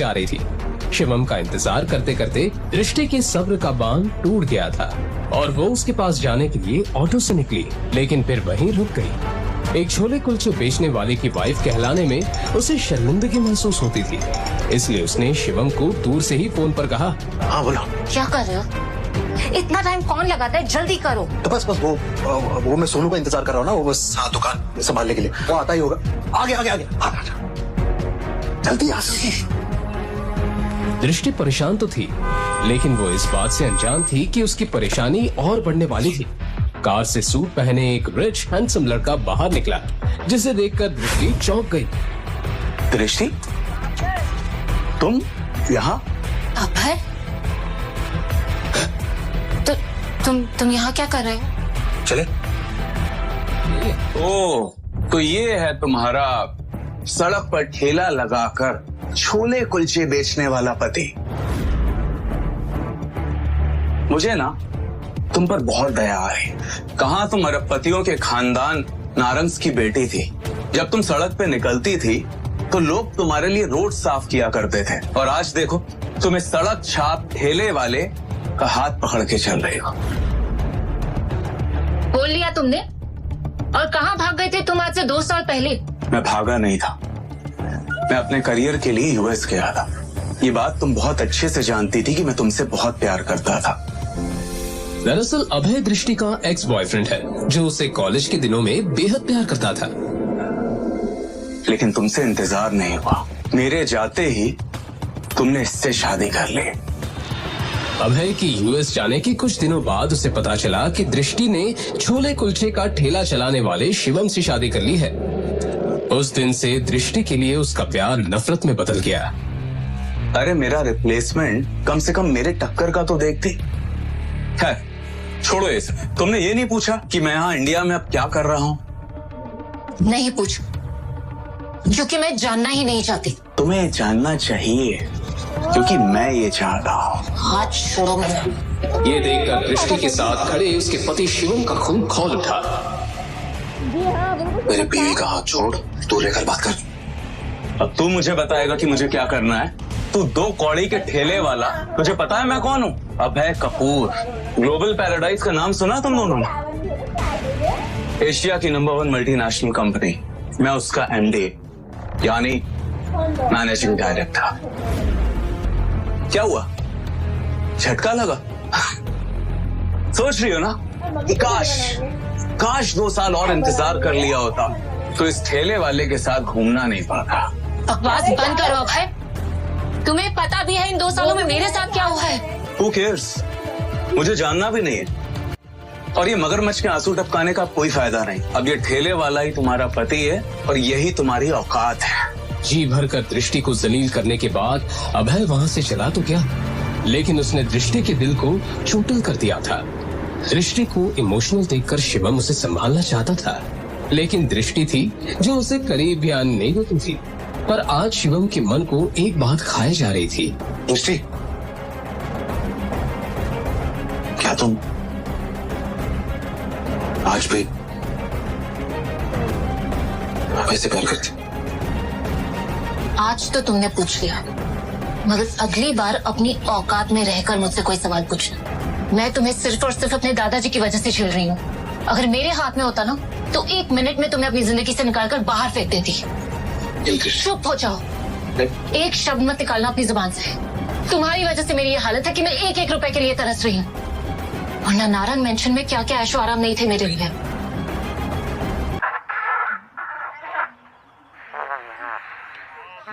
जा रही थी। शिवम का इंतजार करते करते दृष्टि के सब्र का बांध टूट गया था और वो उसके पास जाने के लिए ऑटो से निकली, लेकिन फिर वहीं रुक गई। एक छोले कुलचे बेचने वाले की वाइफ कहलाने में उसे शर्मिंदगी महसूस होती थी, इसलिए उसने शिवम को दूर से ही फोन पर कहा, हाँ बोलो। क्या कर रहे हो? इतना टाइम कौन लगाता है, जल्दी करो। तो बस वो मैं सोनू का इंतजार कर रहा हूँ ना, वो बस दुकान संभालने के लिए, वो आता ही होगा। आगे आगे आगे जल्दी आ। दृष्टि परेशान तो थी, लेकिन वो इस बात से अनजान थी कि उसकी परेशानी और बढ़ने वाली थी। कार से सूट पहने एक रिच हैंडसम लड़का बाहर निकला, जिसे देखकर दृष्टि चौंक गई। दृष्टि, तुम यहाँ? अभय, तुम यहाँ क्या कर रहे हो? चले। ओ, तो ये है तुम्हारा सड़क पर ठेला लगाकर छोले कुलचे बेचने वाला पति। मुझे ना तुम पर बहुत दया आ रही। कहाँ तुम अरबपतियों के खानदान नारंग्स की बेटी थी। जब तुम सड़क पे निकलती थी तो लोग तुम्हारे लिए रोड साफ किया करते थे, और आज देखो तुम इस सड़क छाप ठेले वाले का हाथ पकड़ के चल रही हो। बोल लिया तुमने? और कहाँ भाग गए थे तुम आज से 2 साल पहले? मैं भागा नहीं था, मैं अपने करियर के लिए यूएस गया था। ये बात तुम बहुत अच्छे से जानती थी कि मैं तुमसे बहुत प्यार करता था। दरअसल अभय दृष्टि का एक्स बॉयफ्रेंड है, जो उसे कॉलेज के दिनों में बेहद प्यार करता था। लेकिन तुमसे इंतजार नहीं हुआ, मेरे जाते ही तुमने इससे शादी कर ली। अभय की यूएस जाने के कुछ दिनों बाद उसे पता चला कि दृष्टि ने छोले कुलचे का ठेला चलाने वाले शिवम से शादी कर ली है। उस दिन से दृष्टि के लिए उसका प्यार नफरत में बदल गया। अरे मेरा रिप्लेसमेंट कम से कम मेरे टक्कर का तो देखती है। छोड़ो ये सब, तुमने ये नहीं पूछा कि मैं यहाँ इंडिया में अब क्या कर रहा हूँ? नहीं पूछा, क्योंकि मैं जानना ही नहीं चाहती। तुम्हें जानना चाहिए, क्योंकि मैं ये चाहता हूँ। हाथ छोड़ो मेरा। ये देखकर दृष्टि के साथ खड़े उसके पति शिवम का खून खौल उठा। मेरे बीवी का हाथ छोड़, दूर रहकर बात कर। अब तू मुझे बताएगा कि मुझे क्या करना है? तू 2 कौड़ी के ठेले वाला, तुझे पता है मैं कौन हूँ? अभय कपूर। ग्लोबल पैराडाइज का नाम सुना तुम दोनों ने? एशिया की नंबर 1 मल्टीनेशनल कंपनी, मैं उसका एमडी यानी मैनेजिंग डायरेक्टर। क्या हुआ, झटका लगा? सोच रही हो ना कि काश 2 साल और इंतजार कर लिया होता तो इस ठेले वाले के साथ घूमना नहीं पड़ता। बकवास बंद करो अभय। तुम्हें पता भी है इन 2 सालों में मेरे साथ क्या हुआ है? Who cares? मुझे जानना भी नहीं है, और ये मगरमच्छ के आंसू टपकाने का कोई फायदा नहीं। अब ये ठेले वाला ही तुम्हारा पति है और यही तुम्हारी औकात है। जी भरकर दृष्टि को जलील करने के बाद अभय वहाँ से चला तो क्या, लेकिन उसने दृष्टि के दिल को चोटिल कर दिया था। दृष्टि को इमोशनल देखकर शिवम उसे संभालना चाहता था, लेकिन दृष्टि थी जो उसे करीब भी आने नहीं देती थी। पर आज शिवम के मन को एक बात खाए जा रही थी। दृष्टि, क्या तुम आज भी ऐसे प्यार करती? आज तो तुमने पूछ लिया, मगर अगली बार अपनी औकात में रहकर मुझसे कोई सवाल पूछना। मैं तुम्हें सिर्फ और सिर्फ अपने दादाजी की वजह से छेड़ रही हूँ। अगर मेरे हाथ में होता ना तो 1 मिनट में तुम्हें अपनी जिंदगी से निकालकर बाहर फेंक देती। चुप हो जाओ, एक शब्द मत निकालना अपनी जुबान से। तुम्हारी वजह से मेरी ये हालत है कि मैं 1-1 रुपए के लिए तरस रही हूँ, वरना नारंग मेंशन में क्या क्या ऐशो आराम नहीं थे मेरे लिए।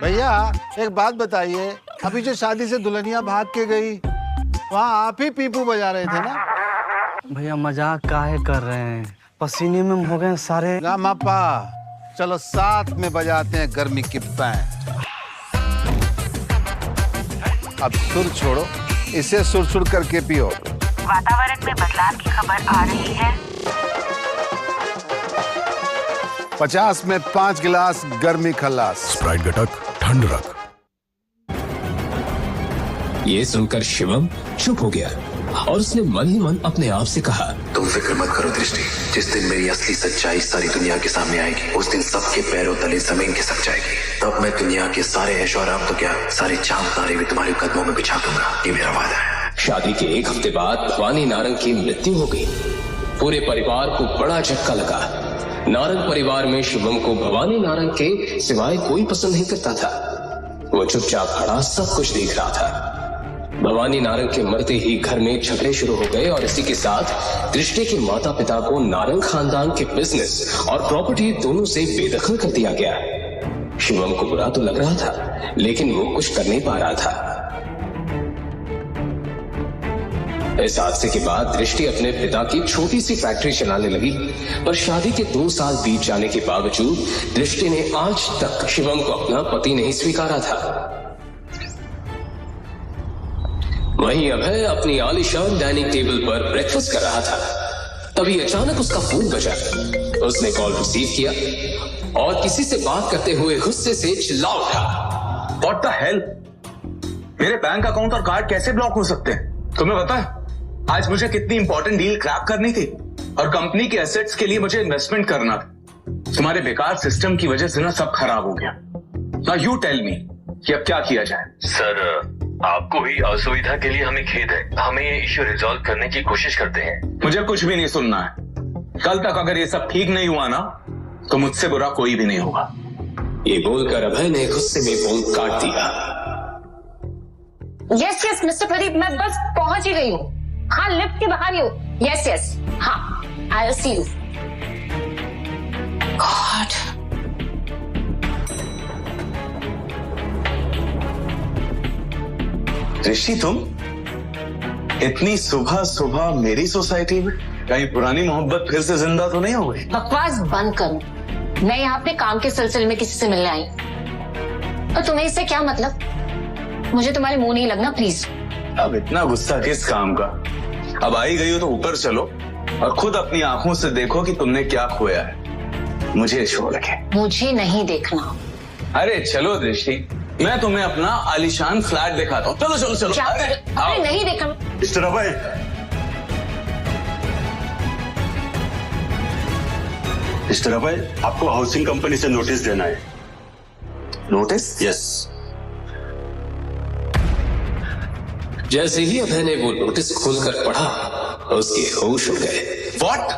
भैया एक बात बताइए, अभी जो शादी से दुल्हनिया भाग के गई, वहाँ आप ही पीपू बजा रहे थे ना? भैया मजाक काहे कर रहे हैं, पसीने में हो गए सारे। रामापा, चलो साथ में बजाते हैं गर्मी की बैंड। अब सुर छोड़ो, इसे सुर करके पियो। वातावरण में बदलाव की खबर आ रही है। 50 में 5 गिलास गर्मी खल्लास। स्प्राइट घटक ठंड रख। ये सुनकर शिवम चुप हो गया। और उसने मन ही मन अपने आप से कहा, तुम फिक्र मत करो दृष्टि, जिस दिन मेरी असली सच्चाई सारी दुनिया के सामने आएगी उस दिन सबके पैरों तले जमीन खिसक जाएगी। तब मैं दुनिया के सारे ऐशो आराम तो क्या सारे चांद तारे भी तुम्हारे कदमों में बिछा दूंगा। ये मेरा वादा है। शादी के 1 हफ्ते बाद भवानी नारंग की मृत्यु हो गई। पूरे परिवार को बड़ा झटका लगा। नारंग परिवार में शिवम को भवानी नारंग के सिवाय कोई पसंद नहीं करता था। वो चुपचाप खड़ा सब कुछ देख रहा था। भवानी नारंग के मरते ही घर में झगड़े शुरू हो गए और इसी के साथ दृष्टि के माता पिता को नारंग खानदान के बिजनेस और प्रॉपर्टी दोनों से बेदखल कर दिया गया। शिवम को बुरा तो लग रहा था, लेकिन वो कुछ कर नहीं पा रहा था। इस हादसे के बाद दृष्टि अपने पिता की छोटी सी फैक्ट्री चलाने लगी, पर शादी के 2 साल बीत जाने के बावजूद दृष्टि ने आज तक शिवम को अपना पति नहीं स्वीकारा था। वहीं अभय अपनी आलीशान डाइनिंग टेबल पर ब्रेकफास्ट कर रहा था। तभी अचानक उसका फोन बजा। उसने कॉल रिसीव किया और किसी से बात करते हुए गुस्से से चिल्ला उठा, What the hell? मेरे बैंक अकाउंट और कार्ड कैसे ब्लॉक हो सकते हैं? तुम्हें पता है आज मुझे कितनी इंपॉर्टेंट डील क्रैक करनी थी और कंपनी के एसेट्स के लिए मुझे इन्वेस्टमेंट करना था। तुम्हारे बेकार सिस्टम की वजह से ना सब खराब हो गया। Now you tell me कि अब क्या किया जाए? सर, आपको हुई असुविधा के लिए हमें खेद है। हमें ये इश्यू रिजॉल्व करने की कोशिश करते हैं। मुझे कुछ भी नहीं सुनना है। कल तक अगर ये सब ठीक नहीं हुआ ना तो मुझसे बुरा कोई भी नहीं होगा। ये बोलकर अभय ने गुस्से में फोन काट दिया। यस यस मिस्टर प्रदीप, मैं बस पहुंच ही गई हूँ। हाँ, लिफ्ट के बाहर ही हूँ। यस यस, हाँ, I will see you. God, Rishi, तुम इतनी सुबह सुबह मेरी सोसाइटी में? कहीं पुरानी मोहब्बत फिर से जिंदा तो नहीं हो गई? बकवास बंद करो। मैं यहाँ पे काम के सिलसिले में किसी से मिलने आई, और तुम्हें इससे क्या मतलब? मुझे तुम्हारे मुंह नहीं लगना, प्लीज। अब इतना गुस्सा किस काम का? अब आई गई हो तो ऊपर चलो और खुद अपनी आंखों से देखो कि तुमने क्या खोया है। मुझे छोड़ के मुझे नहीं देखना। अरे चलो दृष्टि, मैं तुम्हें अपना आलीशान फ्लैट दिखाता हूँ। चलो चलो चलो। क्या? अरे नहीं देखना। मिस्टर अभय, मिस्टर अभय, आपको हाउसिंग कंपनी से नोटिस देना है। नोटिस? यस। जैसे ही अभय ने वो नोटिस खोलकर पढ़ा, उसके होश उड़ गए। व्हाट?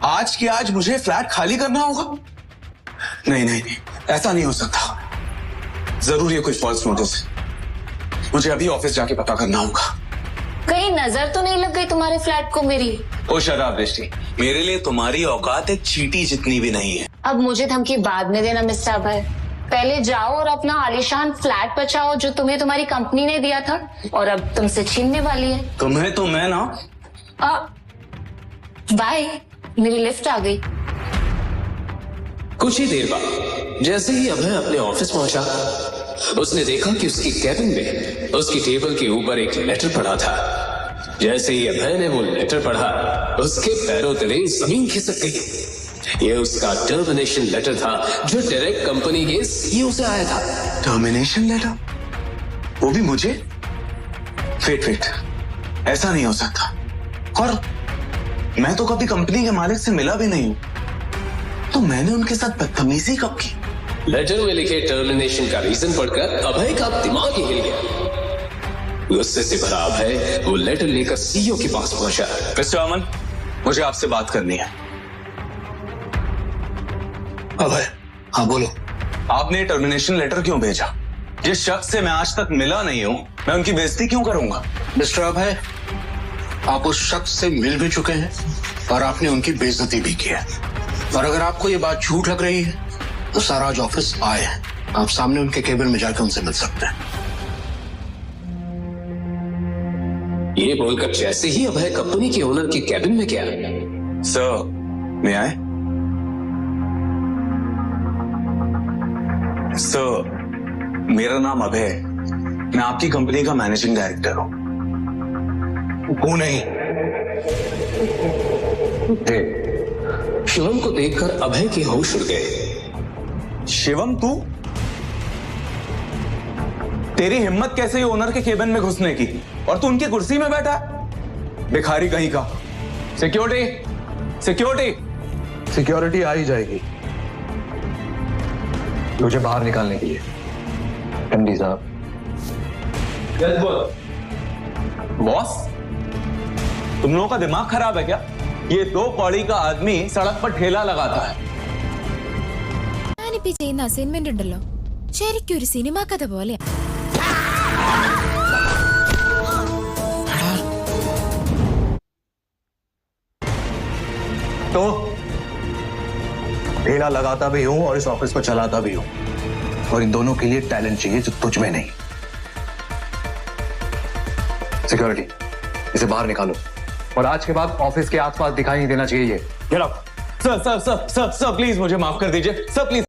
आज की आज मुझे फ्लैट खाली करना होगा? नहीं नहीं नहीं, ऐसा नहीं हो सकता। जरूर ये कोई फॉल्स नोटिस है। मुझे अभी ऑफिस जाके पता करना होगा। कहीं नजर तो नहीं लग गई तुम्हारे फ्लैट को मेरी? ओ शराब दृष्टि, मेरे लिए तुम्हारी औकात एक चींटी जितनी भी नहीं है। अब मुझे धमकी बाद में देना मिस्टर अभय। पहले जाओ और अपना आलीशान फ्लैट बचाओ जो तुम्हें तुम्हारी कंपनी ने दिया था और अब तुमसे छीनने वाली है। तुम्हें तो मैं ना। बाय, मेरी लिफ्ट आ गई। कुछ ही देर बाद जैसे ही अभय अपने ऑफिस पहुंचा, उसने देखा कि उसकी कैबिन में उसकी टेबल के ऊपर एक लेटर पड़ा था। जैसे ही अभय ने वो लेटर पढ़ा, उसके पैरों तले जमीन खिसक गई। ये उसका टर्मिनेशन लेटर था जो डायरेक्ट कंपनी के सीईओ से आया था। Termination letter? वो भी मुझे? वेट, ऐसा नहीं हो सकता। और मैं तो कभी कंपनी के मालिक से मिला भी नहीं हूं, तो मैंने उनके साथ बदतमीजी कब की? लेटर में लिखे टर्मिनेशन का रीजन पढ़कर अभय का दिमाग ही हिल गया। गुस्से से भरा अभय वो लेटर लेकर सीईओ के पास पहुंचा। मिस्टर अमन, मुझे आपसे बात करनी है। अभय, हाँ बोलो। आपने टर्मिनेशन लेटर क्यों भेजा? जिस शख्स से मैं आज तक मिला नहीं हूं, मैं उनकी बेइज्जती क्यों करूंगा? मिस्टर अभय, आप उस शख्स से मिल भी चुके हैं और आपने उनकी बेइज्जती भी की है। और अगर आपको ये बात झूठ लग रही है तो सर आज ऑफिस आए हैं, आप सामने उनके केबिन में जाकर उनसे मिल सकते हैं। ये बोलकर जैसे ही अभय कंपनी के ओनर के कैबिन में गया, सर, मैं आए? सर, मेरा नाम अभय है। मैं आपकी कंपनी का मैनेजिंग डायरेक्टर हूं। वो नहीं। शिवम को देखकर अभय के होश उड़ गए। शिवम, तू? तेरी हिम्मत कैसे ओनर के केबिन में घुसने की और तू उनकी कुर्सी में बैठा है, भिखारी कहीं का। Security, security. सिक्योरिटी आ ही जाएगी मुझे बाहर निकालने के लिए। एमडी साहब। बॉस, तुम लोगों का दिमाग खराब है क्या? ये 2 कौड़ी का आदमी सड़क पर ठेला लगाता है। ഞാനിപ്പോ ചെയ്യുന്ന അസൈൻമെന്റ് ഉണ്ടല്ലോ, ശരിക്കും ഒരു സിനിമാ കഥ പോലെ. तो ठेला लगाता भी हूं और इस ऑफिस को चलाता भी हूं, और इन दोनों के लिए टैलेंट चाहिए जो तुझ में नहीं। सिक्योरिटी, इसे बाहर निकालो और आज के बाद ऑफिस के आसपास दिखाई नहीं देना चाहिए। ये sir sir sir sir sir please मुझे माफ कर दीजिए सर, प्लीज।